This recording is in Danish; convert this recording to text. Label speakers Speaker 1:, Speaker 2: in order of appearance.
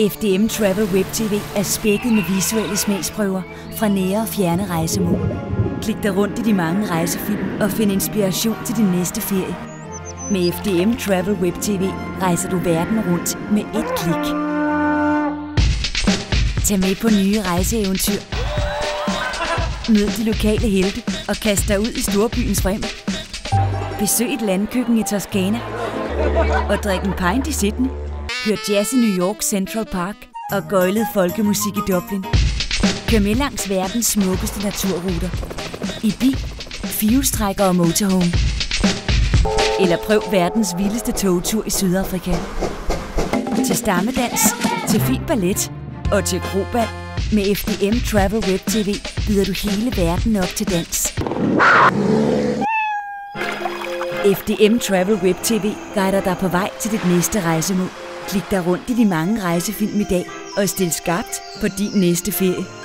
Speaker 1: FDM Travel Web TV er spækket med visuelle smagsprøver fra nære og fjerne rejsemål. Klik dig rundt i de mange rejsefilm og find inspiration til din næste ferie. Med FDM Travel Web TV rejser du verden rundt med ét klik. Tag med på nye rejseeventyr. Mød de lokale helte og kast dig ud i storbyens frem. Besøg et landkøkken i Toscana og drik en pint i Sydney. Hør jazz i New York Central Park og gøjlet folkemusik i Dublin. Kør med langs verdens smukkeste naturruter. I bil, firehjulstrækker og motorhome. Eller prøv verdens vildeste togtur i Sydafrika. Til stammedans, til fin ballet og til krobal. Med FDM Travel Web TV byder du hele verden op til dans. FDM Travel Web TV guider dig på vej til dit næste rejsemål. Klik dig rundt i de mange rejsefilm i dag og stil skarpt på din næste ferie.